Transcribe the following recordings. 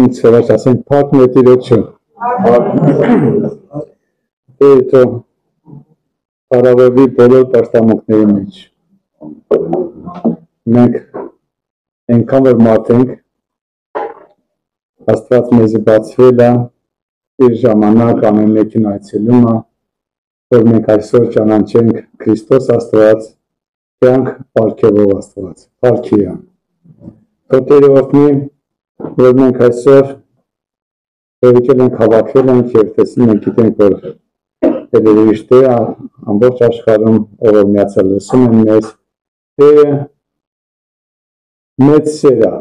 ինձ հրաշասեն փառք ներդիրոջը։ Դե հարավերի բոլոր պաշտամունքների մեջ մենք այնքան որ մարդ ենք, Աստված մեզ բացվել է իր ժամանակ ամեն մեկին այցելում է, որ մենք այսօր ճանաչենք Քրիստոս Աստված, կյանք պարգևող Աստված, փառքի է։ Թող օրհնի, որ մենք այսօր եկել ենք, հավաքվել ենք եւ տեսնում ենք, գիտենք, որ Երևիշտե ամբողջ աշխարհում ով միացել լսում են մեզ, մեծ սեր է։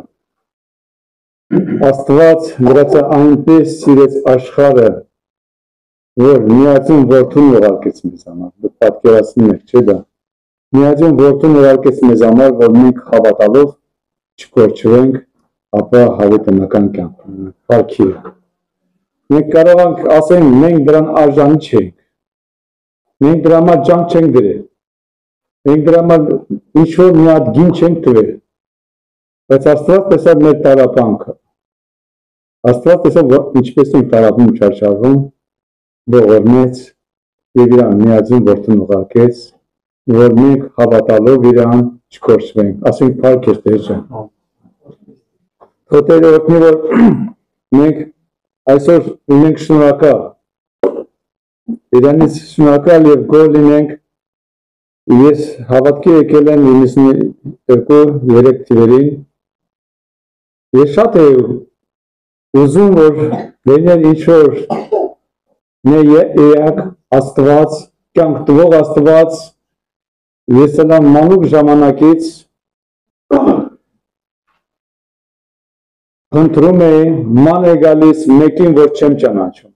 Աստված վրացը այնպես սիրեց աշխարհը, որ միածին որդուն ուղարկեց մեզ համար, դուք պատկերացնում եք, չէ՞ դա։ Միածին որդուն ուղարկեց մեզ համար, որ մենք հավատալով չկորչվենք, ապա հավիտենական կյանք ունենանք, փառքի է։ Մենք կարող ենք ասենք, մենք դրան արժանի չենք, մենք դրա համար ջանք չենք դրել, մենք դրա համար ինչ-որ մի հատ գին չենք տվել, բայց Աստված տեսավ մեր տառապանքը, Աստված տեսավ ինչպես ենք տառապում չարչարվում, ողորմեց եւ իրան միածին որդուն ուղարկեց, որ մենք հավատալով իրան չկորչվենք, ասենք փառք է Տեր ջան։ Թող Տերը օրհնի, որ մենք այսօր ունենք շնորհակալ, իրանից շնորհակալ եւ գոհ լինենք։ Ես հավատքի եկել եմ 92-3 թվերին, ես շատ եմ ուզում, որ լիներ ինչ-որ էակ Աստված, կյանք տվող Աստված, ես ելամ մանուկ ժամանակից խնդրում էի, ման է գալիս մեկին, որ չեմ ճանաչում։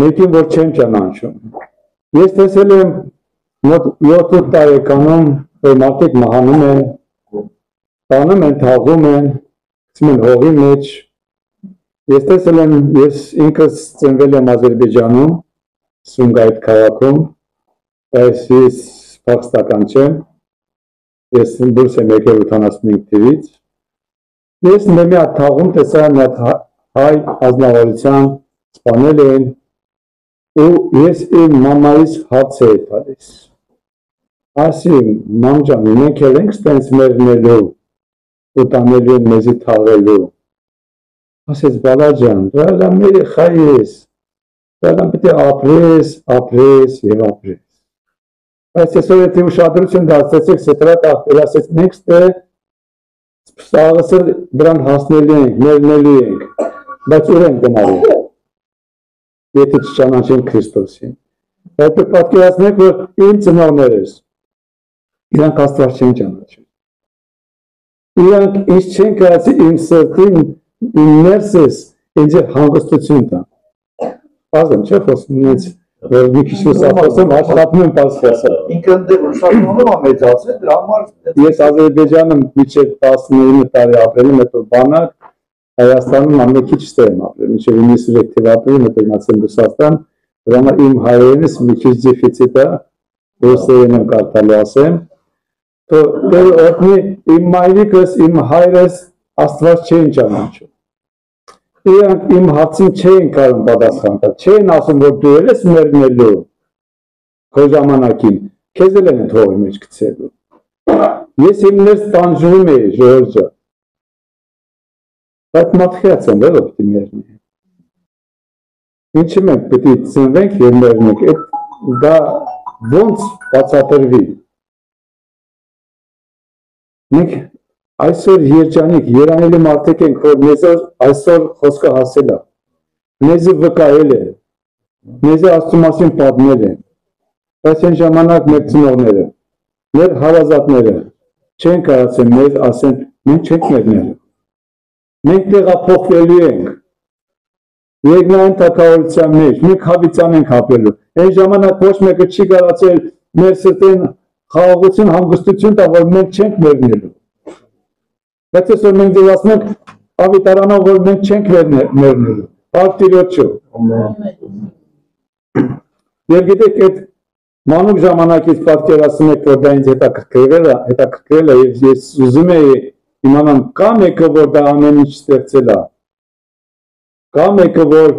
Մեկին, որ չեմ ճանաչում։ Ես տեսել եմ մոտ 7 տարեկանում, որ մարդիկ մահանում են, տանում են, թաղում են, գցում են հողի մեջ։ Ես տեսել եմ, ես ինքս ծնվել եմ Ադրբեջանում, Սումգայիթ քաղաքում, բայց ես փախստական չեմ, ես դուրս եմ եկել 85 թվականից։ Ես մի հատ թաղում տեսա, մի հատ հայ ազնվորության սպանել են, ու ես իմ մամայիս հաց էի տալիս։ Ասի, մամ ջան, մենք էլ ենք ստենց մեռնելու ու տանելու են մեզի թաղելու։ Ասեց, բալա ջան, դրա մեր երեխա ես, դրա պետք է ապրես եւ ապրես։ Բայց այսօր եթե ուշադրություն դարձրեցիք, սետրատ աղբեր ասեց, մենք ստաղս դրան հասնելու ենք, մեռնելու ենք, բայց ուր ենք գնալու, եթե չճանաչենք Քրիստոսին։ Այդ պատկերացնեք, որ իմ ծնողներս, իրանք Աստված չեն ճանաչում։ Իրանք ինչ չեն կրացի իմ սրտին, իմ ներսս, ինձ հանգստություն տան։ Ազեմ չէ խոսում, ինձ որ մի քիչ խոսում, աշխատում եմ պարզ խոսել։ Ինքը ընդդեմ ուշադրությունով է մեծացել, դրա համար ես Ադրբեջանում մինչև 19 տարի ապրել եմ, հետո բանակ, Հայաստանում ամեն քիչ ստեմ ապրել, մինչև 93 թվականին ապրել, հետո մացել Ռուսաստան, դրա համար իմ հայերենս մի քիչ դեֆիցիտ է, ռուսերեն եմ կարդալու ասեմ, Տեր օրհնի իմ մայրիկս, իմ հայրս Աստված չեն ճանաչում։ Իրանք իմ հարցին չեն կարող պատասխան տալ, չեն ասում, որ դու ես մեռնելու քո ժամանակին, քեզ էլ են հողի մեջ գցելու։ Ես իմ ներս տանջում էի, ժողովուրդ ջան։ Բայց մատխիած եմ, որ պետք է մեռնի։ Ինչի մենք պետք է ծնվենք եւ մեռնենք, դա ոնց բացատրվի։ Մենք այսօր երջանիկ, երանելի մարդիկ ենք, որ մեզ այսօր խոսքը հասել է, մեզի վկայել է, մեզի Աստծու մասին պատմել են, բայց այն ժամանակ մեր ծնողները, մեր հարազատները չեն կարացել մեզ ասեն, մենք չենք մեռնելու, մենք տեղափոխվելու ենք, երկնային թագավորության մեջ, մենք հավիտյան ենք ապրելու, այն ժամանակ ոչ մեկը չի կարացել մեր սրտին խաղաղություն, հանգստություն տա, որ մենք չենք մեռնելու։ Բայց այսօր մենք ձեզ ասենք ավիտարանով, որ մենք չենք մեռնելու։ Փառք Տիրոջը։ Եվ գիտեք, այդ մանուկ ժամանակից պատկերացնում եք, որ դա ինձ հետաքրքրել է, եւ ես ուզում էի իմանամ կա մեկը, որ դա ամեն ինչ ստեղծել է, կա մեկը, որ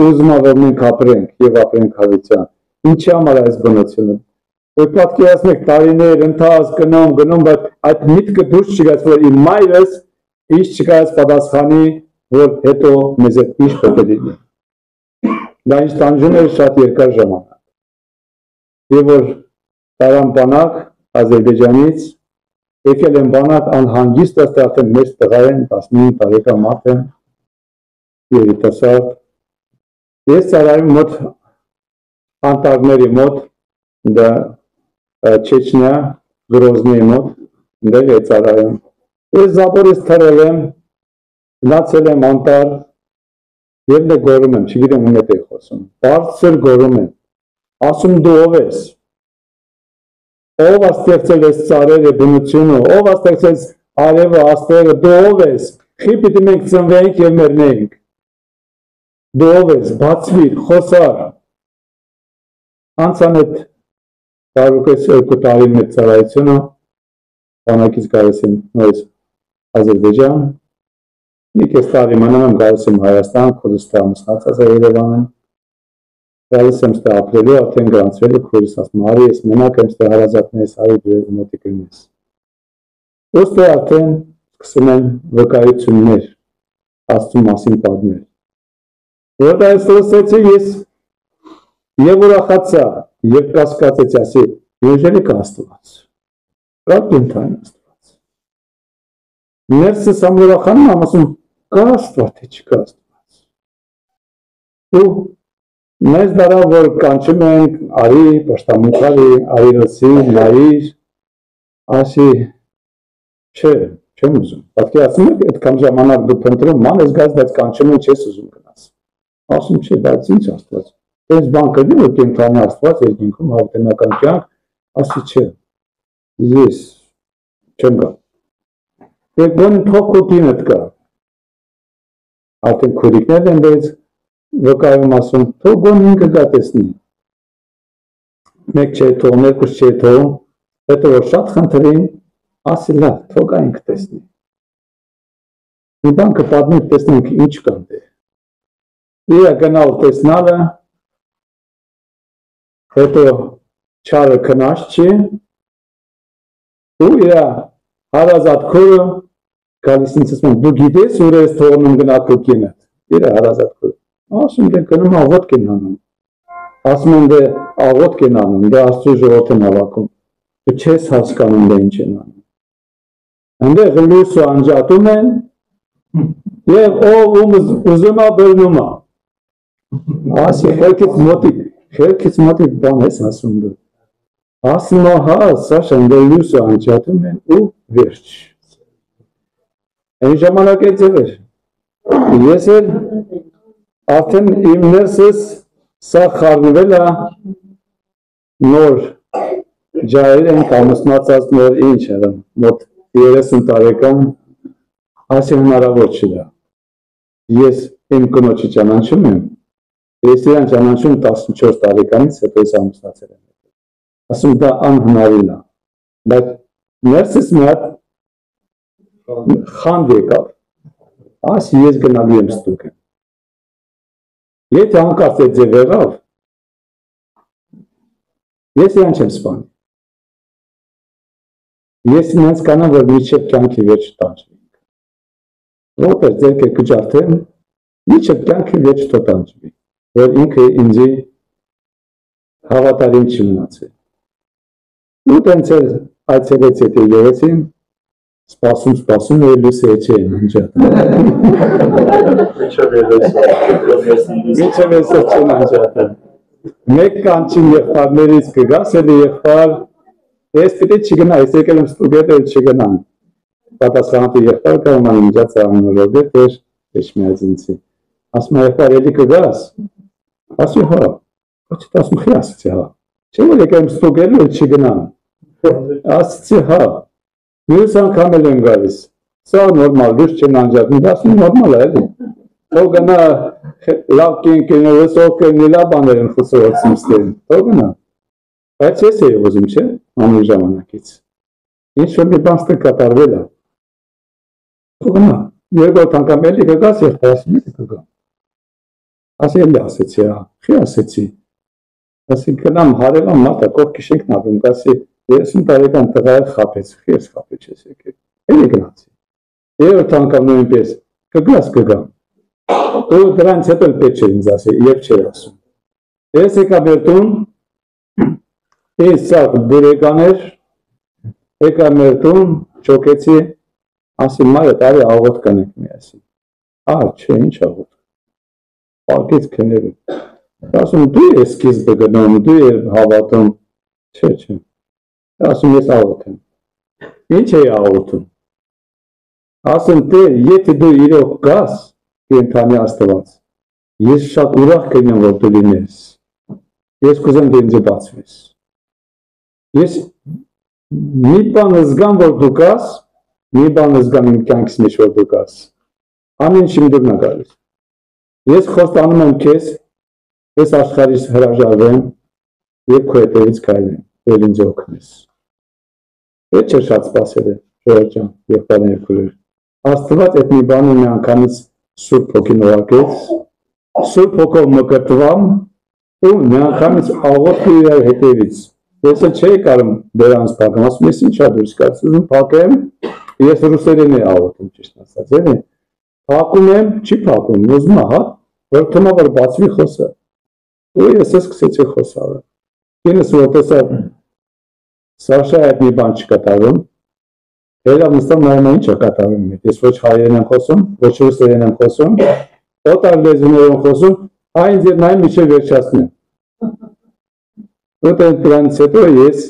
ուզում է, որ մենք ապրենք և ապրենք հավիտյան, ինչի համար է այս բնությունը, որ պատկերացնեք տարիներ, ընթաց, գնում, բայց այդ միտքը դուրս չգաց, որ իմ մայրս ինչ չկայաց պատասխանի, որ հետո մեզ հետ ինչ պետք է լինի, դա ինչ տանջում էր շատ երկար ժամանակ, և որ տարան բանակ Ադրբեջանից, եկել են բանակ անհանգիստ արդեն մեծ տղա են, 19 տարեկան մարդ են, երիտասարդ, ես ծառայում մոտ անտառների մոտ, դա Չեչնիա, Գրոզնիի մոտ, դեր է ծառայում, ես Զապորից թռել եմ, գնացել եմ անտառ, և դե գորում եմ, չգիտեմ ում հետ էի խոսում, բարձր գորում եմ, ասում դու ով ես, ով ստեղծել ես ծառերը, բնությունը, ով ստեղծել արևը, աստղերը, դու ով ես, խի պիտի մենք ծնվենք և մեռնենք, դու ով ես, բացվիր, խոսար, անցան այդ տարուկես 2 տարի մեծ ծառայությունը, բանակից գալիս եմ նորից Ադրբեջան, մի կես տարի մնում եմ գալիս եմ Հայաստան, Քուրդիստան, մսնացած է Երևանում, գալիս եմ ստե ապրելու, արդեն գրանցվել է քուրս, ասում արի ես մենակ եմ ստե հարազատներս, արի դու ես մոտիկ լինես։ Ոստե արդեն սկսում են վկայություններ, Աստծու մասին պատմել։ Որտեղ այս լսեցի ես և ուրախացա, և կասկածեցի, ասի, երջելի կա Աստված, կա կենդանի Աստված։ Ներսս ուրախանում եմ, ասում, կա Աստված, թե չկա Աստված։ Ու մեզ դարա, որ կանչում ենք, արի, պաշտամունք արի լսի, նայիր, ասի, չէ, չեմ ուզում, պատկերացնում եք, այդքան ժամանակ դու փնտրում, ման ես գաց, բայց կանչում են, չես ուզում գնաս, ասում չէ, բայց ինչ Աստված, այս բան կրնի, որ կենդանի Աստված, երկինքում հավիտենական կյանք, ասի չէ, ես չեմ գա, և բան թող քո կինդ կա, արդեն քուրիկներ են դեզ, վկայում ասում, թող գոն ինքը գա տեսնի, մեկ չէ թողում, երկուս չէ թողում, հետո որ շատ խնդրին, ասի լավ, թող գա ինքը տեսնի, մի բան կպատմի, տեսնենք ինչ կան դե, իրա գնալ տեսնալը, հետո չարը կնաշ չի, ու իրա հարազատ քուրը, գալիս ինձ ասում, դու գիտես ուր ես թողնում գնա քո կինը, իրա հարազատ քուրը, ասում դե գնում աղոտք են անում, ասում են դե աղոտք են անում, դե Աստծու ժողովուրդ են հավաքում, դու չես հասկանում դե ինչ են անում, այնտեղ լույսը անջատում են, և ով ուզում է բռնում է, ասի խելքից մոտիկ բան ես ասում դու, ասում է հա, Սաշան դե լույսը անջատում են ու վերջ, այն ժամանակ է ձևեր, ես էլ արդեն իմ ներսս սա խառնվել է նոր ջահեր են կամուսնացած նոր ինչ է, մոտ 30 տարեկան, ասի հնարավոր չլա, ես իմ կնոջի ճանաչում եմ, ես իրան ճանաչում 14 տարեկանից հետո ես ամուսնացել եմ, ասում դա անհնարին է, բայց ներսս մի հատ խանդ եկավ, ասի ես գնալու եմ ստուգ եմ, եթե անկարծ է ձև եղավ, ես իրան չեմ սպանի, ես ինձ կանամ, որ միջև կյանքի վերջ տանջվենք, որտեղ ձերք է կջարդեմ, միջև կյանքի վերջ տանջվի, որ ինքը ինձի հավատարիմ չի մնացել, ու տենց էլ այցելեց եթե երեցին, սպասում է լույսը էջի են անջատը, միջև եսով չեն անջատը, մեկ կանչին եղբարներից կգաս, էլի եղբար, ես պիտի չգնա, ես եկել եմ ստուգետ էլ չգնամ, պատասխանատի եղբար կայում անիմջաց անորոգետ էր, էշմիած ինձի, ասում է եղբար էլի կգաս, ասում հա, ոչիտ ասում խի ասացի հա, չէ որ եկել եմ ստուգելու էլ չգնամ, ասացի հա, մյուս անգամ էլ եմ գալիս, սա նորմալ, լույս չեն անջատում, ասում նորմալ է էլի, թող գնա լավ կենքենորս ով կենի լավ բաներ են խուսորացում ստերին, թող գնա, բայց ես էի ուզում չէ, ամեն ժամանակից, ինչ որ մի բան ստը կատարվել է, Կգնա, երկրորդ անգամ էլի կգաս եւ ասում ես կգա։ Ասել ասեցի, խի ասեցի։ Ասի գնամ հարևան մատա կողքի շենք նայում, ասի 30 տարեկան տղա խապեց, խի խապեց ես եկել։ Էլի գնացի։ Երրորդ անգամ նույնպես կգաս կգամ։ Ու դրանից հետո պետք չէ ինձ ասի, երբ չէր ասում։ Ես եկա մեր տուն, ես սա բուրեկաներ, եկա մեր տուն, չոքեցի, ասի մայր տարի աղոտ կանենք միասին։ Չէ, ինչ աղոտ։ Պարկից քներում։ Ասում դու ես սկիզբը գնում, դու ես հավատում։ Չէ։ Ասում ես աղոտ եմ։ Ինչ էի աղոտում։ Ասում Տեր, եթե դու իրոք գաս, կենդանի Աստված, ես շատ ուրախ կլինեմ, որ դու լինես։ Ես կուզեմ դու ինձ բացվես։ Ես մի բան զգամ, որ դու գաս, մի բան զգամ իմ կյանքից մեջ, որ դու գաս։ Ամեն ինչ իմ դուրն է գալիս։ Ես խոստանում եմ քեզ, ես աշխարհից հրաժարվեմ եւ քո հետևից քայլեմ, որ ինձ օգնես։ Պետք չէ շատ սպասել է, Ժողովուրդ ջան, եղբայրներ եւ քույրեր։ Աստված այդ մի բանը մի անգամից Սուրբ Հոգին ուղարկեց, Սուրբ Հոգով մկրտվամ ու մի անգամից աղոթքի իր հետևից։ Ես չէի կարող դրանց փակեմ, ասում ես ինչա դուրս գաս, ուզում փակեմ, ես ռուսերեն եմ աղոթում ճիշտ ասած, էլի։ Փակում եմ, չի փակում, ուզում եմ, որ թվում որ բացվի խոսը։ Ու ես սկսեցի խոսալ։ Ինձ որ տեսա Սաշա այդ մի բան չկատարում, Հելա նստում նայում ինչ է կատարում, ես ոչ հայերեն եմ խոսում, ոչ ռուսերեն եմ խոսում, օտար լեզուներով խոսում, այնց եւ նայում միջև վերջացնեմ։ Ու դրանից հետո ես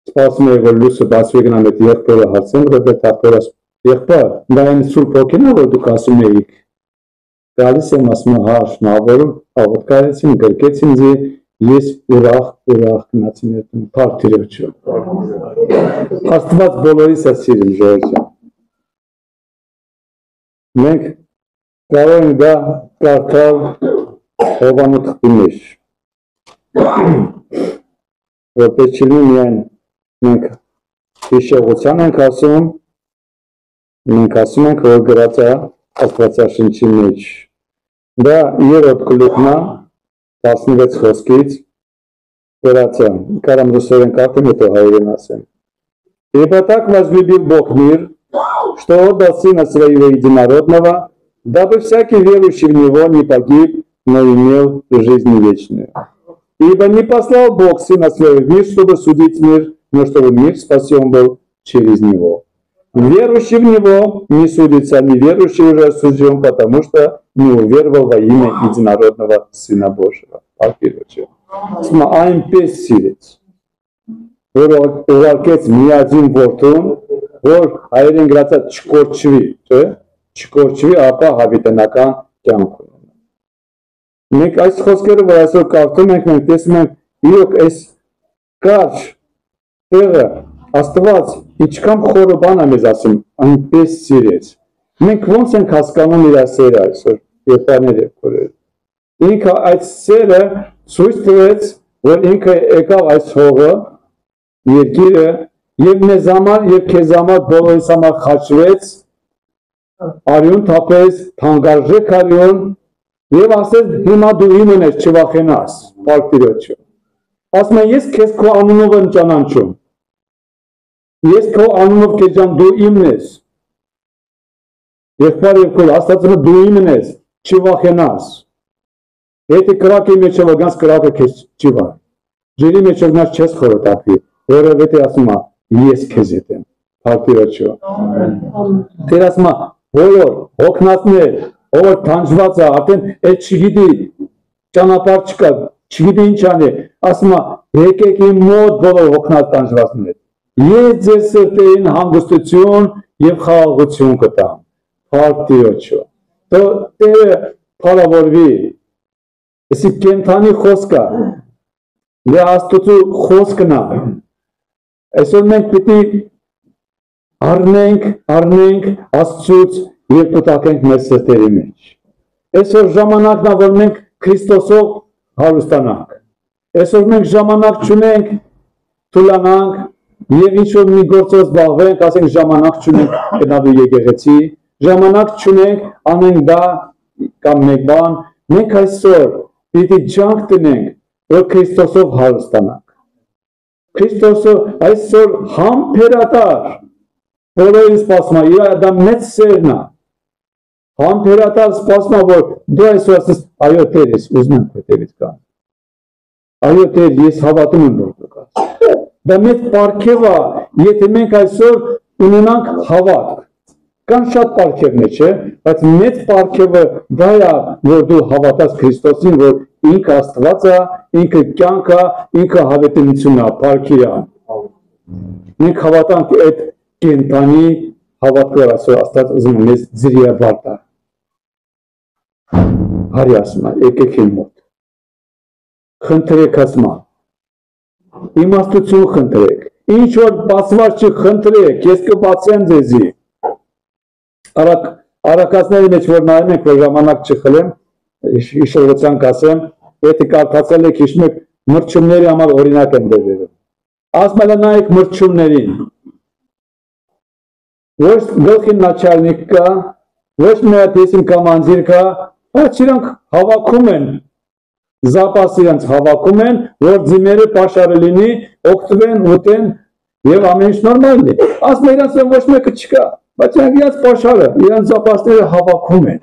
սպասում եմ, որ լույսը բացվի գնամ այդ եղբորը հարցեմ, որ դեպի եղբայր, դա այն Սուրբ Հոգին է, որ դուք ասում էիք։ Գալիս եմ ասում շնորհավորում, աղոթքարեցին, գրկեցին ձի, ես ուրախ գնացի մեր տուն, փառք Տիրոջը։ Աստված բոլորիս է սիրում, Ժողովուրդ ջան։ Մենք կարող ենք դա կարդալ Հովանու թղթի մեջ, որպես չլինի միայն մենք հիշողության ենք ասում, մենք ասում ենք, որ գրած է Աստվածաշնչի մեջ։ Դա 3-րդ գլուխն է 16 խոսքից գրած է, կարամ ռուսերեն կարդեմ, հետո հայերեն ասեմ։ Ибо так возлюбил Бог мир, что отдал Сына Своего Единородного, дабы всякий верующий в Него не погиб, но имел жизнь вечную. Ибо не послал Бог Сына Своего в мир, чтобы судить мир, но чтобы мир спасен был через Него. Верующий в Него не судится, неверующий уже осужден, потому что не уверовал во имя Единородного Сына Божьего. Այնպես սիրեց, որ ուղարկեց միածին որդուն, որ հայերեն գրած է չկորչվի, չէ՞, չկորչվի, ապա հավիտենական կյանք ունենա։ Մենք այս խոսքերը, որ այսօր կարդում ենք, մենք տեսնում ենք, իրոք այս կարճ տեղը Աստված ինչքան խորը բան է մեզ ասում, այնպես սիրեց։ Մենք ոնց ենք հասկանում իր սերը այսօր, եղբայրներ եւ քույրեր։ Ինքը այդ սերը ցույց տվեց, որ ինքը եկավ այս հողը, երկիրը եւ մեզ համար եւ քեզ համար բոլորիս համար խաչվեց, արյուն թափեց, թանկարժեք արյուն եւ ասեց հիմա դու իմն ես, չվախենաս, փառք Տիրոջը։ Ասում եմ ես քեզ քո անունով եմ ճանաչում։ Ես քո անունով քեզ ջան դու իմն ես։ Եղբայր եւ քույր, Աստծո դու իմն ես, չվախենաս։ Եթե կրակի մեջ վգանց կրակը քեզ չի վար։ Ջրի մեջ վգանց չես խորոտապի, որովհետեւ ասում է ես քեզ հետ եմ։ Փառք Տիրոջը։ Տեր ասում է բոլոր հոգնածներ, ով թանջված է, արդեն այդ չգիտի ճանապարհ չկա, չգիտի ինչ անի, ասում է եկեք իմ մոտ բոլոր հոգնած տանջվածներ։ Ես ձեր սրտերին հանգստություն եւ խաղաղություն կտամ։ Փառք Տիրոջը։ Տերը փառավորվի։ Էսի կենթանի խոսքը, դե Աստծո խոսքն է։ Այսօր մենք պիտի առնենք Աստծուց եւ կտակենք մեր սրտերի մեջ։ Այսօր ժամանակն է, որ մենք Քրիստոսով հարստանանք։ Այսօր մենք ժամանակ չունենք թուլանանք, Եվ ինչ-որ մի գործով զբաղվենք, ասենք ժամանակ չունենք գնալու եկեղեցի, ժամանակ չունենք անենք դա կամ մեկ բան, մենք այսօր պիտի ջանք տնենք, որ Քրիստոսով հարստանանք։ Քրիստոսը այսօր համբերատար, բոլորին սպասում է, իր դա մեծ սերն է, համբերատար սպասում է, որ դու այսօր ասես, այո Տեր, ես ուզում եմ քո հետևից գալ, այո Տեր, ես հավատում եմ, որ դու կաս։ Դա մեծ պարգև է, եթե մենք այսօր ունենանք հավատք, կան շատ պարգևներ, չէ, բայց մեծ պարգևը դա է, որ դու հավատաս Քրիստոսին, որ ինքը Աստված է, ինքը կյանք է, ինքը հավիտենություն է, պարգև է։ Մենք հավատանք այդ կենդանի հավատքով այսօր Աստված ուզում է մեզ ձրիաբար տա։ Հարի ասում է, եկեք իմ մոտ, խնդրեք ասում է, իմաստություն խնդրեք, ինչ որ բացված չխնդրեք, ես կբացեմ ձեզի։ Արաքածների մեջ որ նայում ենք, որ ժամանակ չխլեմ, հիշողության կասեմ, եթե կարդացել եք հիշում եք մրջումների համար օրինակ եմ դերերում։ Ասում է նայեք մրջումներին։ Ոչ գլխին նաչալնիկ կա, ոչ մի հատ եսիմ կամ անձիր կա, բայց իրանք հավաքում են, զապաս իրանք հավաքում են, որ ձիմերը պաշարը լինի, օգտվեն, ուտեն և ամեն ինչ նորմալ է։ Ասում է իրանք ոչ մեկը չկա, բայց իրանք պաշարը, իրանք զապասները հավաքում են։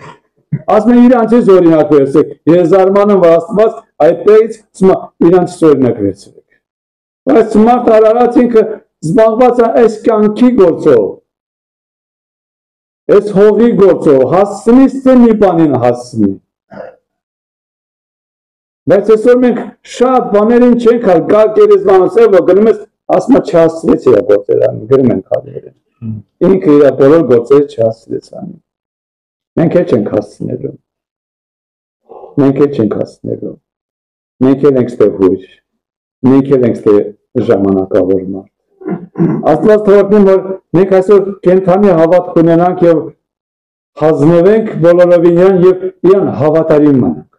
Ասում է իրանցից օրինակ վերցրեք, ես զարմանում որ Աստված այդտեղից իրանցից օրինակ վերցրեք։ Բայց մարդ արարած ինքը զբաղված է այս կյանքի գործով, այս հողի գործով, հասցնի մի բանին հասցնի։ Բայց այսօր մենք շատ բաներին չենք հալ, կա գերեզմանոցը, որ գնում ես, ասում է չհասցրեց իր գործերը անի, գրում են քարերին։ Ինքը իր բոլոր գործերը չհասցրեց անի։ Մենք էլ չենք հասցնելու։ Մենք էլ չենք հասցնելու։ Մենք էլ ենք ստեղ հույր։ Մենք էլ ենք ստեղ ժամանակավոր մարդ։ Աստված թողնում, որ մենք այսօր կենդանի հավատք ունենանք և հանձնվենք բոլորովին և իրան հավատարիմ մնանք։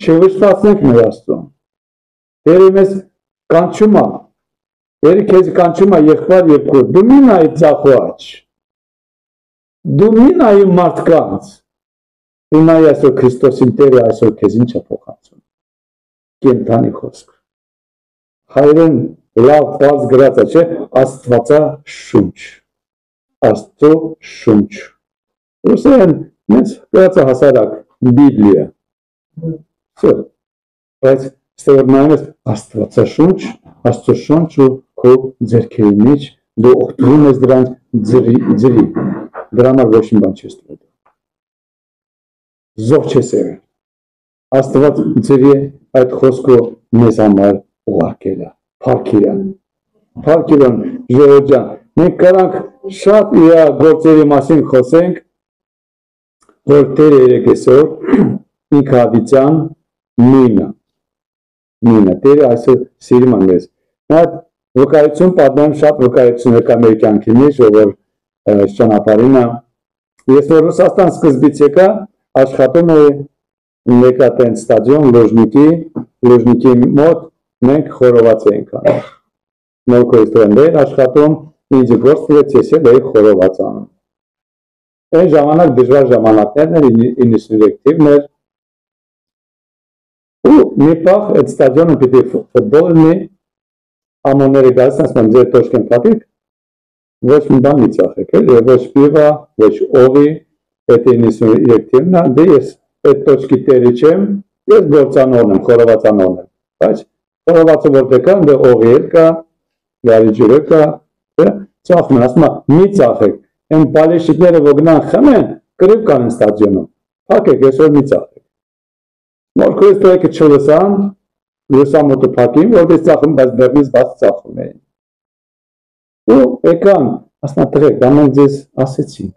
Չվշտացնենք մեր Աստծուն։ Տերը մեզ կանչում է, Տերը քեզ կանչում է եղբայր և քույր, դու մի նայ ձախ ու աջ, դու մի նայ մարդկանց, դու նայ այսօր Քրիստոսին Տերը այսօր քեզ ինչ է փոխանցում, կենդանի խոսք, հայերեն լավ պարզ գրած է, չէ, Աստվածա շունչ, Աստծո շունչ, ռուսերեն մեզ գրած է հասարակ, Բիբլիա, բայց ստեղ նայում ես Աստվածա շունչ, Աստծո շունչ ու քո ձեռքերի մեջ դու օգտվում ես դրանց ձրի, դրա համար ոչ մի բան չես տվել, զոհ չես եղել, Աստված ձրի այդ խոսքը մեզ համար ուղարկել է, Փարքիրան, ժողովուրդ ջան, մենք կարանք շատ իր գործերի մասին խոսենք, որ Տերը երեք այսօր ինքնավիճան նույնը, Տերը այսօր սիրում է մեզ։ Նա վկայություն պատմեմ, շատ վկայություններ կա մեր կյանքի մեջ, որ ճանապարհին է։ Ես որ Ռուսաստան սկզբից եկա, աշխատում էի Մեկատեն ստադիոն Լուժնիկի մոտ մենք խորոված էինք անում։ Նոր կորեստորներ աշխատում, ինձ գործ տվեց, ես էլ էի խորոված անում։ Այն ժամանակ դժվար ժամանակներն էր, 93 թիվն էր, ու մի պահ այդ ստադիոնը պիտի ֆուտբոլ լինի, ամոները գալիս ասում ձեր տոշկեն փակեք, ոչ մի բան մի ծախեք, ոչ պիվա, ոչ օղի, այդ 93 թիվն է, դե ես այդ տոշկի տերի չեմ, ես գործանորն եմ, խորովածանորն եմ, բայց խորովածը որտեղ կա, դե օղի էլ կա, գարի ջուրը կա, ծախում են, ասում է, մի ծախեք, այն բալեշիկները որ գնան խմեն, կրիվ կան են ստադիոնում, փակեք, այսօր մի ծախեք։ Նոր կորեստորեկը չլսան, լուսամուտը փակին, որպես ծախում, բայց դեռնից բաց ծախում էին։ Ու եկան, ասում է, տղեկ, դա մենք ձեզ ասեցինք,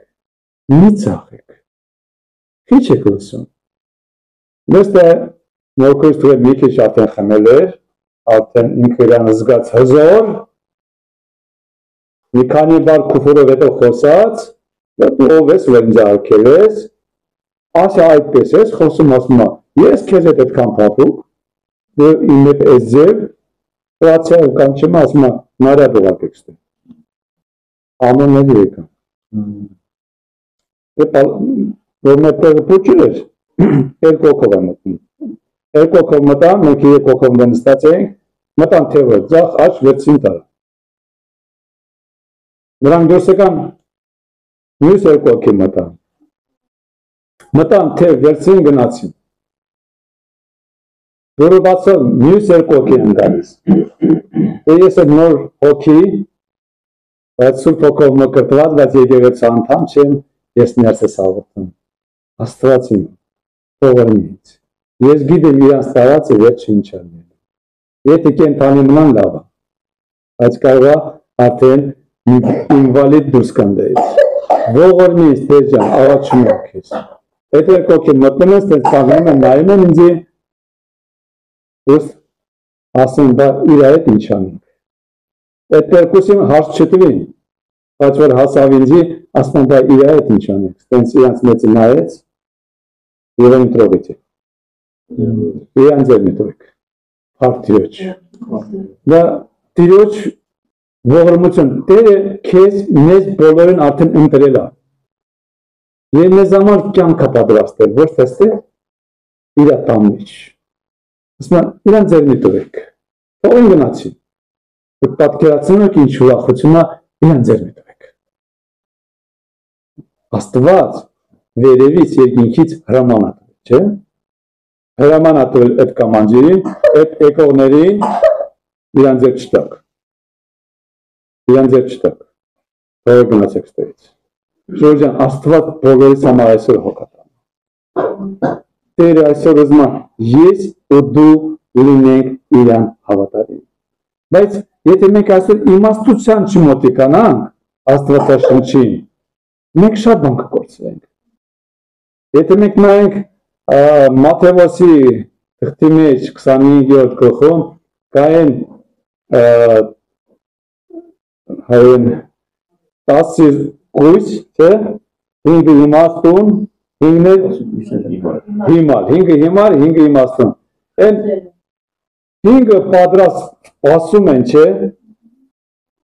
մի ծախեք, քիչ եք լսում։ Մեստը նոր կորեստորեկը մի քիչ արդեն խմել էր, արդեն ինքը իրան զգաց հզոր, մի քանի բար քուֆուրով հետո խոսած, դու ով ես, որ ինձ արգել ես, ասա այդպես ես, խոսում ասում է, ես քեզ հետ այդքան փափուկ, դու իմ հետ այս ձև, պրացիայով կանչում ասում է, նարյա բողակեքստը։ Ամոնների եկան։ Որ մետեղ պուչր էր, երկու օքով է մտնում։ Երկու օքով մտան, մենք երեք օքով նստած էինք, մտան թևը, ձախ աջ վերցին տարա։ Նրանք դուրս եկան, մյուս երկու օքի մտան։ Մտան թև վերցին գնացին։ Դուրը բացել մյուս երկու օքի են գալիս։ Ես եմ նոր օքի, բայց սուրբ օքով մկրտված, բայց եկեղեցու անդամ չեմ, ես ներս ես աղորդում։ Աստված իմ, թողորմից։ Ես գիտեմ իրանց տարածը վերջը ինչ անել։ Եթե կենթանի մնան լավ է, բայց կարող է արդեն ինվալիդ դուրս կանդայից։ Ողորմից, տեր ջան, աղաչում եմ քեզ։ Այդ երկու օքի մտնում ես, տենց կանգնում են, նայում են ինձի, ասում բա իր այդ ինչ անենք։ Այդ երկուսին հարց չտվին, բայց որ հասավ ինձի, ասում բա իր այդ ինչ անենք, տենց իրանց մեծը նայեց, և են տրողիք է։ Իրանց էր միտվեք, հարդ տիրոջ։ Դա տիրոջ ողորմություն, Տերը քեզ մեզ բոլորին արդեն ընտրել է։ Եվ մեզ համար կյանք է պատրաստել, որ տեստե իր տան մեջ։ Ասում եմ, իրան ձեր միտվեք, թողին գնացին։ Պատկերացնում եք ինչ ուրախություն է, իրան ձեր միտվեք։ Աստված վերևից երկինքից հրաման է տվել, չէ՞։ Հրաման է տվել այդ կամանջերին, այդ եկողներին իրան ձեր չտակ։ Իրան ձեր չտակ։ Թողեք գնացեք ստերից։ Ժողովուրդ ջան, Աստված բոլորիս համար այսօր հոգատան։ Տերը այսօր ուզում է ես ու դու լինենք իրան հավատարիմ։ Բայց եթե մենք այսօր իմաստության չմոտիկանանք Աստվածաշնչին, մենք շատ բան կկորցրենք։ Եթե մենք նայենք Մատթեոսի թղթի մեջ 25-րդ գլխում կային 10 կույս, չէ, 5 իմաստուն, 5-ը հիմար, 5-ը հիմար, 5-ը իմաստուն։ Այն 5-ը պատրաստ սպասում են, չէ,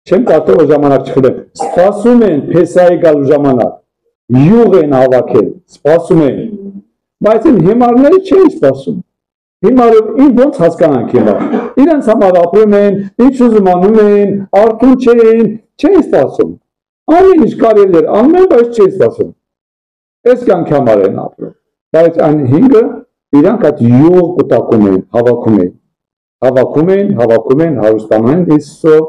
չեմ կարծում որ ժամանակ չխլեմ, սպասում են Փեսայի գալու ժամանակ, յուղ են հավաքել, սպասում են, բայց այն հիմարները չեն սպասում։ Հիմարը ոնց հասկանանք հիմար։ Իրենց համար ապրում են, ինչ ուզում անում են, արթուն չեն սպասում։ Ամեն ինչ կարելի էր անում են, բայց չեն սպասում։ Այս կյանքի համար են ապրում։ Բայց այն 5-ը իրանք այդ յուղ կուտակում են, հավաքում են, հարուստանում են Հիսուսով։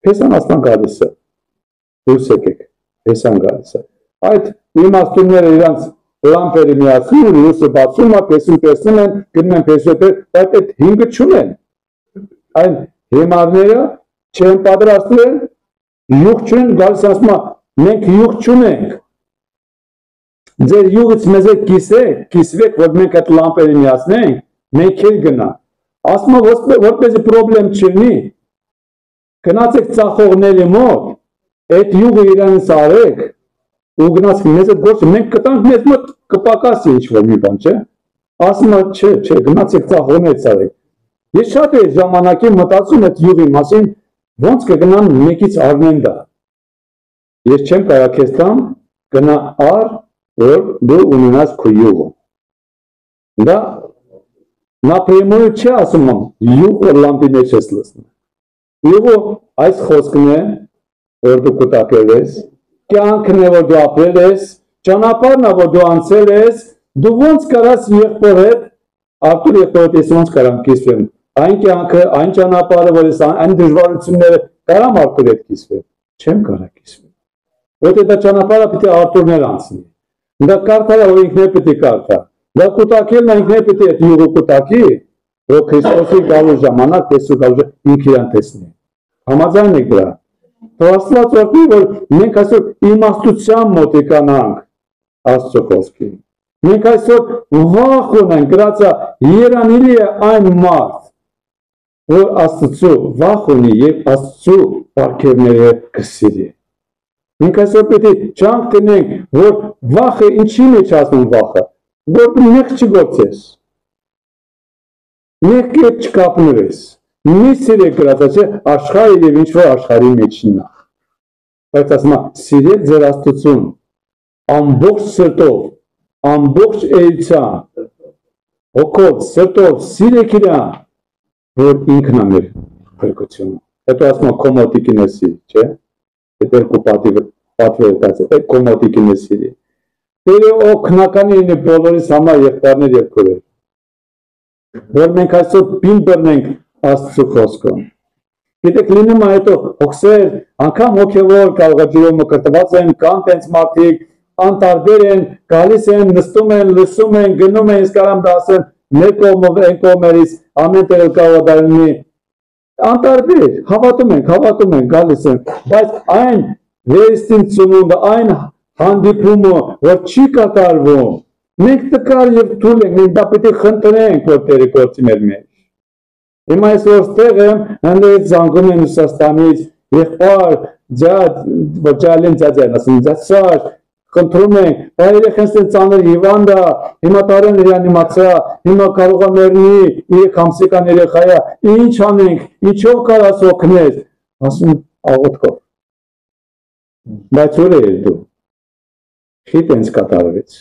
Փեսան աստան գալիս է, դուրս եկեք, Փեսան գալիս է։ Այդ իմաստունները իրանց լամպերը միացնում, լույսը բացում է, Փեսին տեսնում են, գնում են Փեսի հետ, բայց այդ 5-ը չունեն։ Այն հիմարները չեն պատրաստվել, յուղ չունեն, գալիս ասում է, մենք յուղ չունենք։ Ձեր յուղից մեզ է կիսվեք, որ մենք այդ լամպերը միացնենք, մենք էլ գնա։ Ասում է, որպեսզի պրոբլեմ չլինի, գնացեք ծախողների մոտ, այդ յուղը իրանից արեք, ու գնացք մեզ այդ գործը, մենք կտանք մեզ մոտ կպակասի ինչ-որ մի բան, չէ։ Ասում է, չէ, գնացեք ծախողներից արեք։ Ես շատ է ժամանակի մտածում այդ յուղի մասին, ոնց կգնամ մեկից առնեն դա։ Ես չեմ կարող քեզ տամ, գնա առ, որ դու ունենաս քո յուղը։ Դա Նապրեմոյը չի ասում եմ, յուղը լամպի մեջ ես լսնում։ Յուղը այս խոսքն է, որ դու կուտակել ես, կյանքն է, որ դու ապրել ես, ճանապարհն է, որ դու անցել ես, դու ոնց կարաս եղբոր հետ, Արտուր եղբոր հետ ես ոնց կարամ կիսվեմ, այն կյանքը, այն ճանապարհը, որ ես այն դժվարությունները կարամ Արտուր հետ կիսվեմ, չեմ կարող կիսվեմ։ Որտեղ դա ճանապարհը պիտի Արտուրն էլ անցնի։ Դա կարդալը, որ ինքն էլ պիտի կարդա։ Դա կուտակելն ինքն էլ պիտի այդ յուղը կուտակի, որ Քրիստոսի գալու ժամանակ, Տեսու գալու ժամանակ ինքը իրան տեսնի։ Համաձայն եք դրա։ Թող Աստված օրհնի, որ մենք այսօր իմաստության մոտիկանանք Աստծո խոսքին։ Մենք այսօր վախ ունենք, գրածա երանելի է այն մարդ, որ Աստծո վախ ունի եւ Աստծո պարգևները կսիրի։ Մենք այսօր պետք է ջանք տնենք, որ վախը ինչի մեջ ասում վախը, որ դու մեղք չգործես, մեղքի հետ չկապնվես, մի սիրեք գրած է աշխարհը եւ ինչ որ աշխարհի մեջն է բայց ասում է սիրեք ձեր Աստծուն ամբողջ սրտով ամբողջ էությամբ հոգով սրտով սիրեք իրան որ ինքն է մեր փրկությունը հետո ասում է կոմոտիկին է սիրի չէ այդ երկու պատվերը տած է կոմոտիկին է սիրի Տերը օգնականի լինի բոլորիս համար եղբայրներ եւ քույրեր որ մենք այսօր բին բռնենք Աստծո խոսքը Գիտեք լինում է հետո հոգսեր անգամ հոգևոր կարող է ջրով մկրտված են կան տենց մարդիկ անտարբեր են գալիս են նստում են լսում են գնում են իսկ արամ դասեն մեկ կողմով այն կողմերից ամեն տեղ կարող է դառնի անտարբեր հավատում են գալիս են բայց այն վերստին ծնունդը այն հանդիպումը որ չի կատարվում մենք տկար եւ թույլ ենք մենք դա պետք է խնդրենք որ Տերը գործի մեր մեջ Հիմա այսօր ստեղ եմ հանդերձ զանգում են Ռուսաստանից եղբայր ջադ ոչալին ջաջան ասում ջասար խնդրում ենք այ երեխան ծանր հիվանդ է հիմա տարեն ռեանիմացիա հիմա կարող է մեռնի 3 ամսական երեխա է ինչ անենք ինչով կարաս օգնես ասում աղոթքով բայց ուր է դու Խիտ ինձ կատարվեց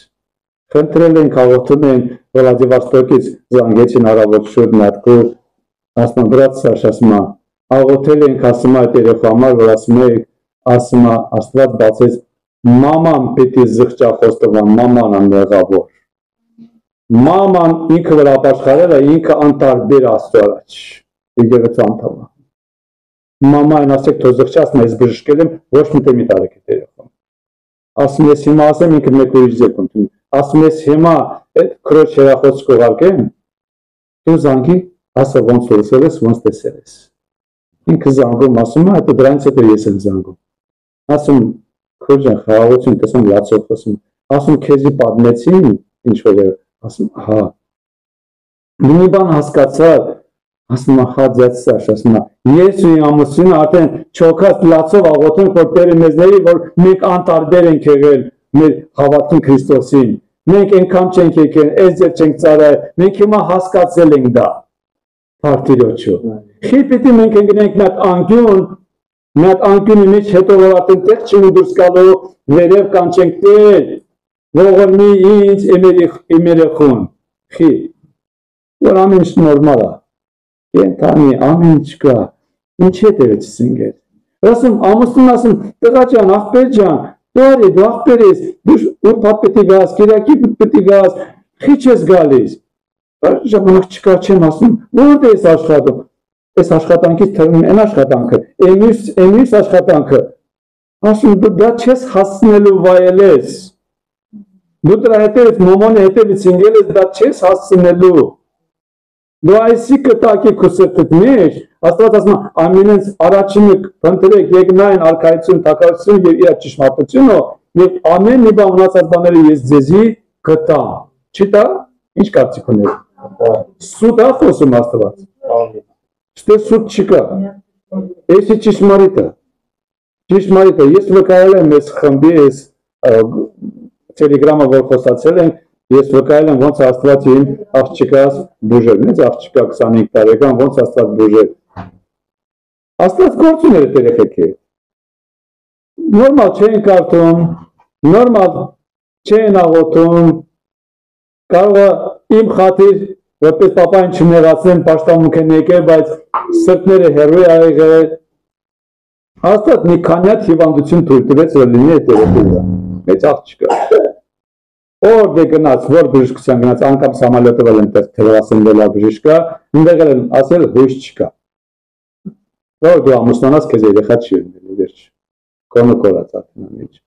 խնդրել ենք աղոթում են Վլադիվոստոկից զանգեցին առավոտ շուտ մատկու ասում բրատ Սաշ ասում աղոթել ենք ասում այդ երեխա համար որ ասում եք ասում Աստված բացեց մաման պետք է զղջախոս տվան մաման ամեղավոր մաման ինքը որ ապաշխարել է ինքը անտարբեր Աստծո առաջ եկեղեցու անդամ մաման ասեք թող զղջացնի ես բժշկել եմ ոչ մի տեղ մի տարեք է երեխան ասում ես հիմա ասեմ ինքը մեկ ուրիշ ձև կընդունի ասում ես հիմա այդ քրոջ հեռախոս կուղարկեմ դու զանգի ասա ոնց լսել ես ոնց տեսել ես ինքը զանգում ասում է հետո դրանից հետո ես եմ զանգում ասում քրոջան խաղաղություն տեսամ լացով խոսում ասում քեզի պատմեցին ինչ որ ասում հա մի բան հասկացա ասում հա ձյաց Սաշ ասում ես ու ամուսինը արդեն չոքած լացով աղոթում որ Տերը մեզ ների որ մենք անտարբեր ենք եղել մեր հավատքին Քրիստոսին մենք այնքան չենք եկել այս ձեր չենք ծառայել մենք հիմա հասկացել ենք դա Փարթիրոջը Խի պիտի մենք ընկնենք մի հատ անկյունի մեջ հետո որ արդեն տեղ չունի դուրս գալու վերև կանչենք Տեր ողորմի ինձ իմ երեխուն Խի որ ամեն ինչ նորմալ է կենթանի ամեն ինչ կա ինչ հետևից ինգեր ասում ամուսնուն ասում տղա ջան աղբեր ջան դու աղբեր ես դու ուրբաթ պետք է գաս կիրակի պետք է գաս խի չես գալիս ժամանակ չկա չեմ ասում որտե ես աշխատում այս աշխատանքից թվում են աշխատանքը εμείς աշխատանքը ասում դու դա չես հասնելու վայելես դու դրա հետևից մոմոնի հետևից ինգել ես դա չես հասնելու դու այսի կտակի քո սրտիդ մեջ Աստված ասում ամենից առաջինը փնտրեք եկնային արքայություն թակարություն եւ իր ճշմարտությունը եւ ամեն մի բան ունեցած բաները ես ձեզի կտամ չի տա ինչ կարծիք ունես Սուտ է խոսում Աստված Ստե սուտ չկա Էսի ճշմարիտ է ես վկայել եմ ես խմբի ես տելեգրամը որ խոսացել ենք ես վկայել եմ ոնց Աստված իմ աղջիկաս բուժել մեծ աղջիկա 25 տարեկան ոնց Աստված բուժել Աստված գործում էր երեխեքի նորմալ չեն կարդում նորմալ չեն աղոթում կարող է իմ խաթիր որպես պապային չնեղացնեմ պաշտամունք են եկել բայց սրտները հեռու է եղել Աստված մի քանի հատ հիվանդություն թույլ տվեց որ լինի այդ երեխեքը մեծ աղջիկա Որ դե գնաց, որ բժշկության գնաց, անգամ սամալյոտով եմ թվասեն դոլար բժիշկա, ընդեղ եմ ասել հույս չկա։ Որ դու ամուսնանաս քեզ երեխա չի ունենալու վերջ։ Կոնը կորած ատնա մեջ։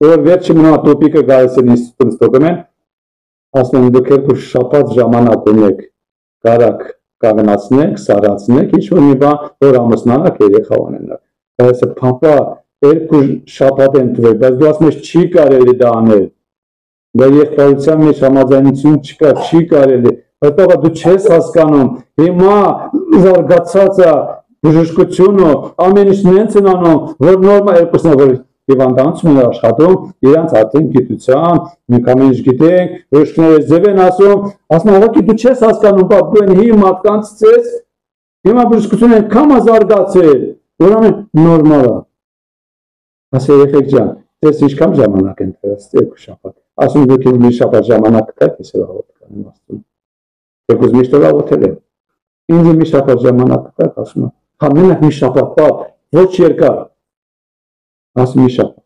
Որ վերջի մնա տոպիկը գալիս են ինստիտուտում ստոկում են, ասում են դուք երկու շաբաթ ժամանակ ունեք, կարակ կանգնացնեք, սարացնեք, ինչ-որ մի բան, որ ամուսնանաք երեխա ունենաք։ Բայց փապա երկու շաբաթ են տվել, բայց դու ասում ես չի կարելի դա անել։ Դա եղբայրության մեջ համաձայնություն չկա, չի կարելի, հետո դու չես հասկանում, հիմա զարգացած է բժշկությունը, ամեն ինչ նենց են անում, որ նորմալ երկուսն է, որ հիվանդանոցում են աշխատում, իրանց արդեն գիտության, մենք ամեն ինչ գիտենք, բժիշկները ձև են ասում, ուղղակի դու չես հասկանում, դու են հի մարդկանց ցես, Հիմա բժշկությունը այնքան զարգացել, որ ամեն նորմալ է։ Ասա երեխեք ջան, դες ինչքան ժամանակ են տվել, 2 շաբաթ։ Ասում դուք ինձ մի շաբաթ ժամանակ տվեք, ես էլ աղոթք եմ ասում։ Եկուզ միշտ աղոթել եմ։ Ինձ մի շաբաթ ժամանակ տվեք, ասում եմ, հա մենակ մի շաբաթ, ոչ երկար։ Ասում մի շաբաթ։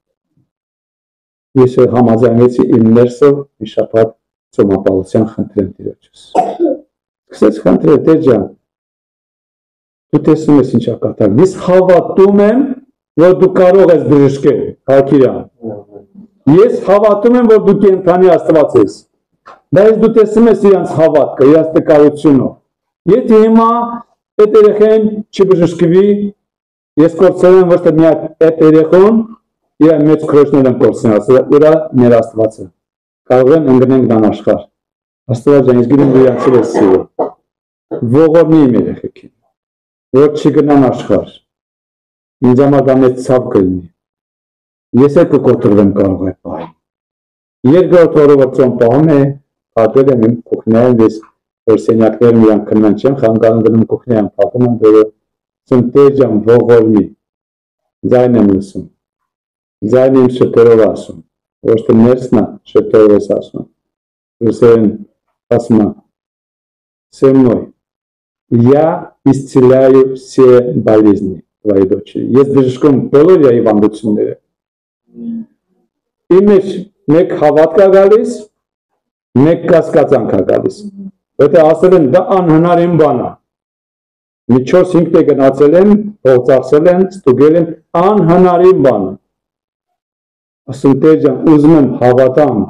Ես համաձայնեցի իմ ներսով մի շաբաթ ծոմապահության խնդրեմ Տիրոջս։ Սկսեց խնդրել, Տեր ջան, դու տեսնում ես ինչա կատարվում։ Ես հավատում եմ, որ դու կարող ես բժշկել, Հակիրյան։ Ես հավատում եմ, որ դու կենդանի Աստված ես։ Բայց դու տեսնում ես իրանց հավատքը, իրանց տկարությունը։ Եթե հիմա այդ երեխան չբժշկվի, ես կորցրել եմ ոչ թե միայն այդ երեխան, իր մեծ քրոջներն են կորցնել, ուրա մեր Աստվածը։ Կարող են ընկնենք դան աշխարհ։ Աստված ջան, ես գիտեմ որ իրանց ես սիրում։ Ողորմի իմ երեխեքին, որ չգնան աշխարհ։ Ինձ համար դա մեծ ցավ կլինի։ Ես էլ կկոտրվեմ կարող է պահի։ Երկրորդ օրը որ ծոմ պահում է, պատվել եմ իմ կուխնայում, ես որ սենյակներում իրան քննան չեմ, խանգարում գնում կուխնայում, փակում եմ դուրը, ասում Տեր ջան, ողորմի, ձայն եմ լսում, ձայն իմ շտերով ասում, ոչ թե ներսն է, շտերով ես ասում, ռուսերեն ասում է, со мной, я исцеляю все болезни твоей дочери, ես բժշկում բոլոր հիվանդությունները, իմ մեջ մեկ հավատք է գալիս, մեկ կասկածանք է գալիս, որտեղ ասել են դա անհնարին բան է, մի 4-5 տեղ գնացել եմ, փոխծախսել եմ, ստուգել եմ, անհնարին բան է, ասում Տեր ջան, ուզում եմ հավատամ,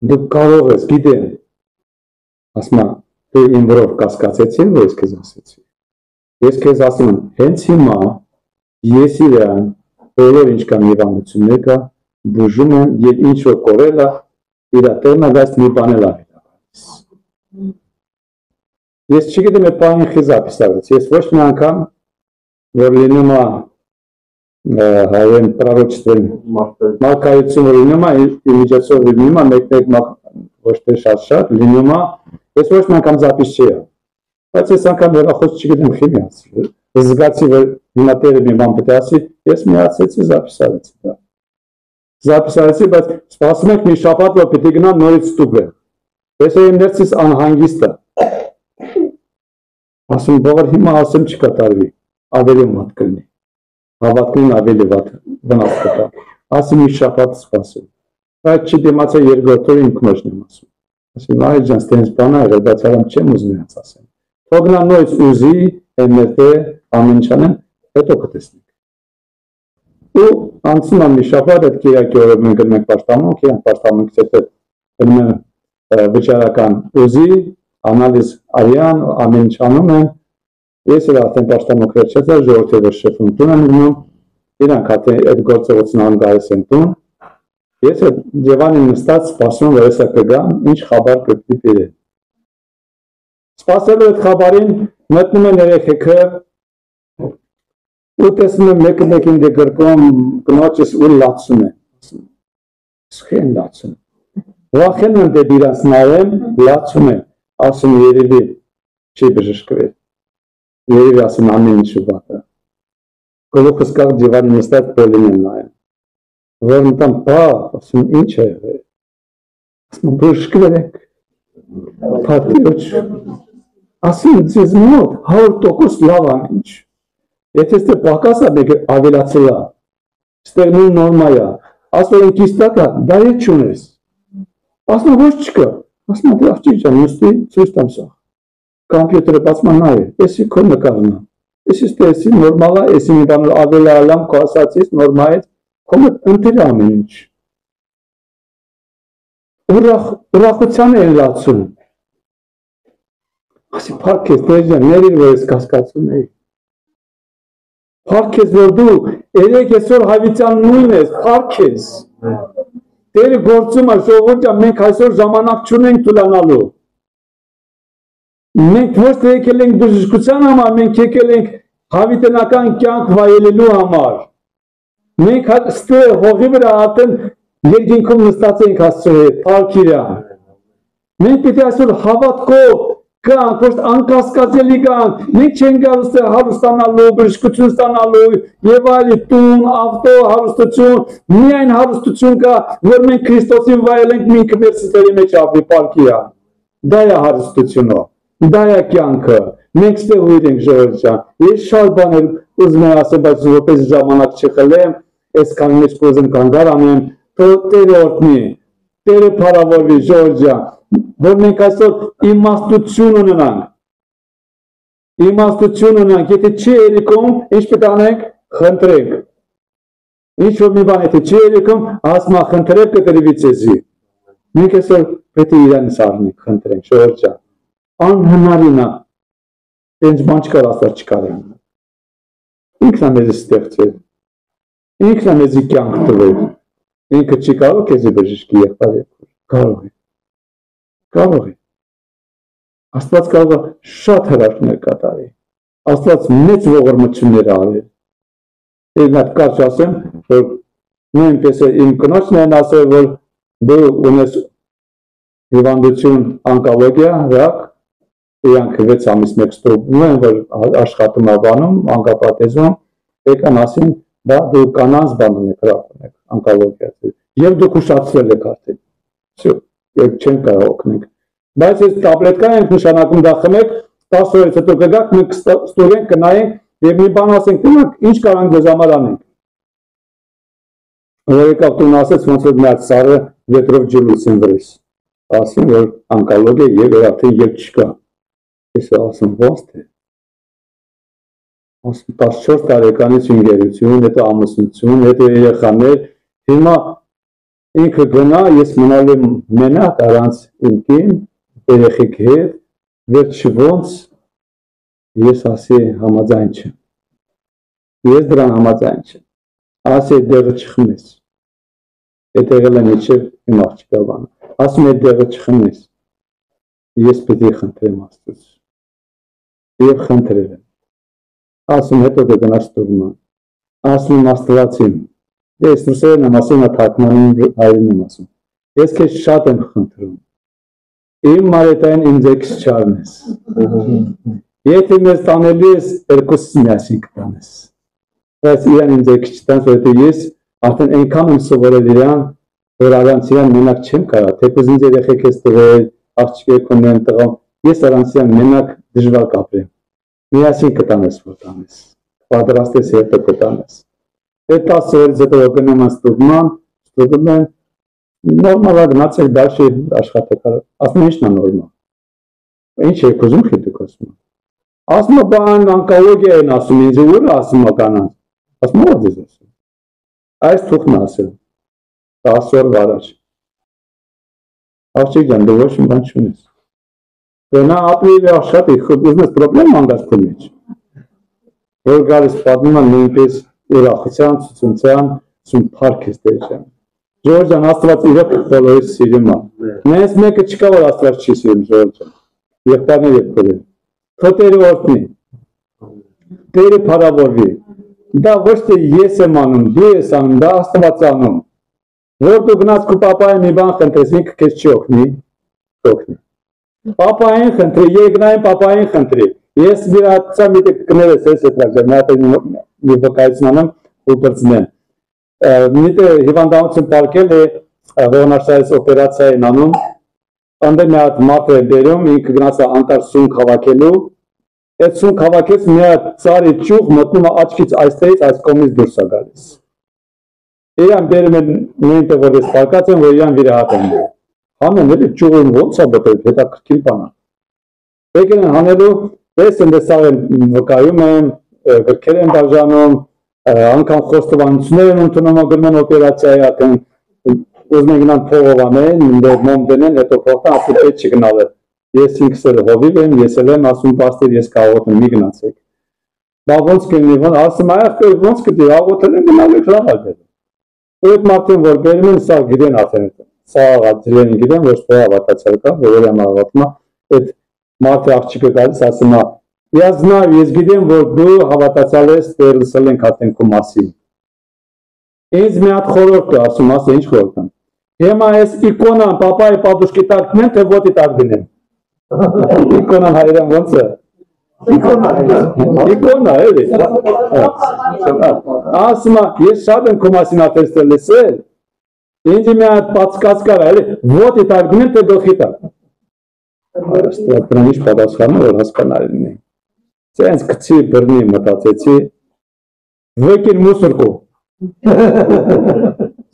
դու կարող ես, գիտեմ, ասում եմ, դու իմ վրով կասկածեցի, որ ես քեզ ասեցի, ես քեզ ասում եմ, հենց հիմա ես իրան բոլոր ինչ կան հիվանդություններ կա, բուժում եմ եւ ինչ որ կորել է, իր տեղն ագած մի բան էլ աղետակալիս։ Ես չգիտեմ այդ բանը խի զապիսավեց, ես ոչ մի անգամ, որ լինում է հայերեն պրավոչտվեն մարկայություն որ լինում է, իմիջացով լինում է, մեկ-մեկ ոչ թե շատ լինում է, ես ոչ մի անգամ զապիս չի է, բայց ես անգամ վերախոց չգիտեմ խի միացի, զգացի, որ հիմա տերը մի բան պետք է ասի, ես միացեցի զապիսավեցի դա։ Զապիսարեցի, բայց սպասում եք մի շաբաթ, որ պետք է գնամ նորից ստուգել։ Ես իմ ներսից անհանգիստ է։ Ասում բողր հիմա ասեմ չկատարվի, ավելի մատ կլինի։ Հավատքին ավելի վնաս կտա։ Ասում մի շաբաթ սպասում։ Բայց չդիմացա երկրորդ օրը իմ կնոջն եմ ասում։ Ասում այ ջան, ստենց բան ա եղել, բայց արամ չեմ ուզում նրանց ասեմ։ Թող նա նույնիսկ ուզի, MRT ամեն ինչ անեն, հետո կտեսնենք։ Ու անցնում եմ մի շաբաթ, այդ կիրակի օրը մենք գնում ենք պաշտամունք, իրանք պաշտամունքից հետո գնում են վճարական ուզի, անալիզ արյան, ամեն ինչ անում են, ես էլ արդեն պաշտամունք վերջացա, ժողովրդի որ շեֆում տուն եմ գնում, իրանք արդեն այդ գործողությունն անում գալիս են տուն, ես այդ ձևանին նստած սպասում, որ հեսա կգամ, ինչ խաբար կգտի տիրել։ Սպասելու այդ խաբարին մտնում են երեխեքը, ու տեսնում եմ մեկը-մեկին դե գրկում, կնոջս ու լացում է, սխեն լացում, վախեն եմ դեպի իրանց նայեմ, լացում եմ, ասում երևի չի բժշկվել, երևի ասում ամեն ինչ վատ է, գլուխս կաղ դիվանի նստած բոլին եմ նայեմ, որ մտամ ասում ինչ է եղել, ասում բժշկվել եք, պատիրոջ, ասում ձեզ մոտ 100% լավ ամեն ինչ, եթե ստե պակաս է մեկ ավելացել է, ստեղ նույն նորմա է, ասում են կիստակ է, դա ետ չունես, ասում ոչ չկա, ասում դե աղջիկ ջան, նստի ցույց տամ սա, կամպյուտերը բացման նայ, էսի քո նկարն է, էսի ստե էսի նորմալ է, էսի մի բան ավելալամ, քո ասացից նորմայից, քո մոտ ընտիր է ամեն ինչ, ուրախության է լացում, ասի փառք ես, Տեր ջան, ներիր որ ես կասկածում էի, փառք ես, որ դու երեք այսօր հավիտյան նույն ես, փառք ես, Տերը գործում է, ժողովուրդ ջան, մենք այսօր ժամանակ չունենք թուլանալու, մենք ոչ թե եկել ենք բժշկության համար, մենք եկել ենք հավիտենական կյանք վայելելու համար, մենք ստեղ հողի վրա արդեն երկինքում նստած ենք Աստծո հետ, փառք իրան, մենք պետք է այսօր հավատքով Կան, ոչ անկասկածելի կան, մենք չենք գալու հարստանալու, բժշկություն ստանալու եւ այլ տուն, ավտո, հարստություն, միայն հարստություն կա, որ մենք Քրիստոսին վայելենք, ինքը մեր սրտերի մեջ ապրի, պարքի է։ Դա է հարստությունը, դա է կյանքը, մենք ստեղ ուր ենք ժողովուրդ ջան։ Ես շատ բաներ ուզում եմ ասել, բայց որպես ժամանակ չխլեմ, այսքան մեջ կուզեմ կանգար անեմ, Տերը օրհնի, Տերը փառավորվի ժողովուրդ ջան, որ մենք այսօր իմաստություն ունենանք, եթե չի երիկում, ինչ պետք անենք, խնդրենք, ինչ որ մի բան, եթե չի երիկում, ասма խնդրեք կտրվի ձեզի, մենք այսօր պետք է իրանից առնենք, խնդրենք, ժողովուրդ ջան, անհնարին է, ինչ բան չկար, Աստված չկար է, ինքն է մեզ ստեղծել, ինքն է մեզի կյանք տվել, ինքը չի կարող քեզի բժշկի եղբայր եղբայր, կարող է, Աստված կարող է շատ հրաշքներ կատարի, Աստված մեծ ողորմություններ արել, եւ նա կարճ ասեմ, որ նույնպես իմ կնոջն են ասել, որ դու ունես հիվանդություն անկոլոգիա, ռակ, իրանք 6 ամիս մեկ ստոպում են, որ աշխատում է բանում, անկապատեզում, եկան ասին, դա դու կանանց բան ունեք, ռակ ունեք, անկոլոգիա, եւ դուք ուշացրել եք արդեն, եւ չեն կարող օգնենք, բայց այս տաբլետկա ենք նշանակում դա խմեք, 10 օրից հետո կգաք, մենք ստորենք, կնայենք, եւ մի բան ասենք, դրանք ինչ կարանք դեզ համար անենք, որ եկավ տուն ասեց, ոնց որ միած սարը վետրով ջրուց են վրես, ասում, որ անկոլոգիա եւ արդեն երբ չկա, ես ասում, ոնց թե, ասում 14 տարեկանից ընկերություն, հետո ամուսնություն, հետո երեխաներ, հիմա ինքը գնա, ես մնալու եմ մենակ առանց իմ կին, երեխեք հետ, վերջի ոնց, ես ասի համաձայն չեմ, ես դրան համաձայն չեմ, ասի դեղը չխմես, այդ եղել եմ իչև իմ աղջիկա բանը, ասում այդ դեղը չխմես, ես պետք է խնդրեմ Աստծուց, և խնդրել եմ, ասում հետո կգնաս տուգման, ասում Աստվածին, ես ռուսերեն եմ ասում, թարգմանին հայերեն եմ ասում, ես քեզ շատ եմ խնդրում, իմ մարետային իմ ձեքս չարնես, եթե մեզ տանելի ես, երկուսս միասին կտանես, բայց իրան իմ ձեքս չտանես, որտե ես արդեն այնքան եմ սովորել իրան, որ առանց իրան մենակ չեմ կարա, թեկուզ ինձ երեխեք ես տվել, աղջիկեք ունեմ տղամ, ես առանց իրան մենակ դժվար կապրեմ, միասին կտանես, որ տանես, պատրաստես հետո կտանես, այդ 10 օրից հետո գնում են ստուգում են, նորմալ է գնացեք դաշի աշխատակար, ասում ինչն է նորմալ, ինչ եք ուզում խիտուք ասում, ասում է բան անկոլոգիա են ասում, ինձ ուր ասում է կանանց, ասում է ձեզ ասում, այս թուղթն ասել, 10 օր վարաջ, աղջիկ ջան, դու ոչ մի բան չունես, գնա ապրի և աշխատի, ուզում ես պրոբլեմ անգաս քո մեջ, որ գալիս պատմում են նույնպես ուրախության, ցուցունցյան, ցուն փառք ես Տեր ջան, Ժողովուրդ ջան, Աստված իրոք բոլորից սիրում է, նենց մեկը չկա, որ Աստված չի սիրում, ժողովուրդ ջան, եղբայրներ և քույրեր, քո Տերը օրհնի, Տերը փառավորվի, դա ոչ թե ես եմ անում, դու ես անում, դա Աստված անում, որ դու գնաց քո պապային մի բան խնդրես, ինքը քեզ չի օգնի, պապային խնդրի, երկնային պապային խնդրի, ես վիրահատության մի տեղ կներես ես էտրակ, մի հատ մի վկայություն անեմ ու բրձնեմ, մի տեղ հիվանդանություն պարկել է, ողնաշարից օպերացիա են անում, անդե մի հատ մարդ է բերում, ինքը գնաց է անտար սունկ հավաքելու, այդ սունկ հավաքեց մի հատ ծարի ճյուղ մտնում է աչքից այստեղից այս կողմից դուրս է գալիս։ Իրան բերում են նույն տեղ որ ես պարկած եմ, որ իրան վիրահատեն։ Հանեն էլի ճյուղին ոնց է բտել, հետաքրքիր բան է։ Եկել են հանելու, ես ընդեսավ են վկայում են, գրքեր են բաժանում, անգամ խոստովանություններ են ընդունում գնում են օպերացիայի ատեն, ուզում են գնան փողով անեն, մոմ դնեն, հետո փոխտան ասում պետք չգնալ է։ Ես ինքս էլ հովիվ եմ, ես էլ եմ ասում պաստիր ես կարող եմ մի գնացեք։ Բա ոնց կլինի, ասում այ ոնց կդի, աղոթել են գնալ եք լավ ալբեր։ Այդ մարդուն որ բերում են, սա գիտեն ասեն, սա աղատրեն գիտեն, ոչ թե հավատացյալ կա, որ եմ հավատում, այդ մարդը աղջիկը գալիս ասում է, я знаю, ես գիտեմ, որ դու հավատացյալ ես, դեր լսել ենք հատենքու մասին։ Ինձ մի հատ խորհուրդ է ասում, ասա, ինչ խորհուրդ եմ։ Հիմա այս իկոնան, պապայի պատուշկի տակ դնեն, թե ոտի տակ դնեն։ Իկոնան հայերեն ոնց է։ Իկոնա էլի։ Ասում է, ես շատ եմ քո մասին ատեստել լսել։ Ինձ մի հատ պատկած կար էլի, ոտ է տարգունել թե գլխի տակ։ Աստված դրան ինչ պատասխանում որ հասկանալի լինի։ Սենց քցի բռնի մտածեցի, վեկին մուսորկու։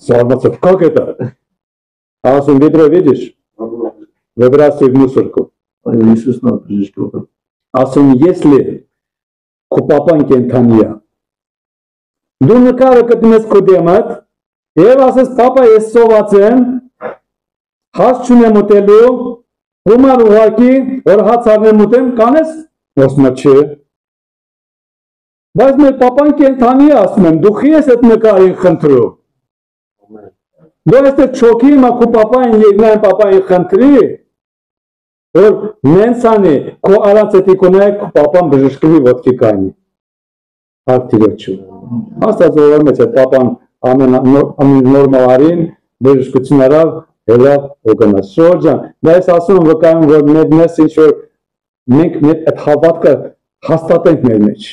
Սարմացը, как это? Ասում ведро видишь? Выбрасывай в мусорку. Иисус нам прижишь. Ասում если քո պապան կենթանի է, դու նկարը կտնես քո դեմդ եւ ասես պապա ես սոված եմ, հաց չունեմ ուտելու, Հումար ուղակի, որ հաց առնեմ ուտեմ, կանես, ասում է չէ։ Բայց մեր պապան կենթանի է, ասում եմ, դու խի ես այդ նկարին խնդրում։ Դու ես այդ չոքի հիմա քո պապային երկնային պապային խնդրի, որ նենցանի քո առած այդ իկոնայի քո պապան բժշկվի ոտքի կայնի։ Արտիրոջու։ Աստված օրոմեց այդ պապան ամեն նորմալարին բժշկություն արավ Հելավ օգնաս շորջան, դա ես ասում եմ վկայում, որ մեզ ինչ-որ մենք այդ հավատքը հաստատենք մեր մեջ,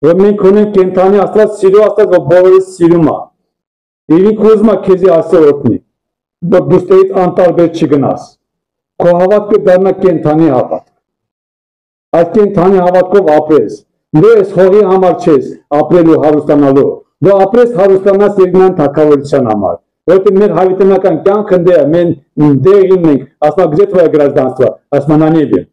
որ մենք ունենք կենթանի Աստված սիրո Աստված, որ բոլորիս սիրում է, իրինք ուզում է քեզի այսօր օգնի, որ դու ստերից անտարբեր չգնաս, քո հավատքը դառնա կենթանի հավատք, այդ կենթանի հավատքով ապրես, դու ես հողի համար չես ապրելու հարուստանալու, դու ապրես հարուստանաս երկնային թագավորության համար, որտեղ մեր հավիտենական կյանքը մենք դեղին ենք, ասма где твое гражданство, ասма на небе,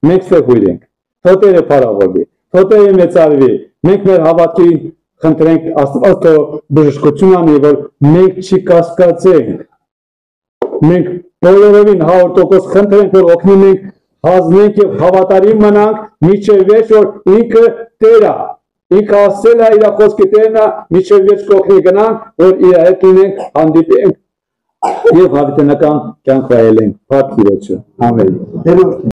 մենք սեղույր ենք, թոտերը փարավորվի, թոտերը մեծարվի, մենք մեր հավատքի խնդրենք Աստված բժշկություն անի, որ մենք չի կասկածենք, մենք բոլորովին 100% խնդրենք, որ օգնի մենք հանձնենք եւ հավատարիմ մնանք, միջև վերջ որ ինքը Տեր է, ինքը ասել է իր խոսքի Տերն է, միջև վերջ կօգնի գնանք, որ իր հետ լինենք, հանդիպենք եւ հավիտենական կյանք վայելենք, փառք Տիրոջը, ամեն։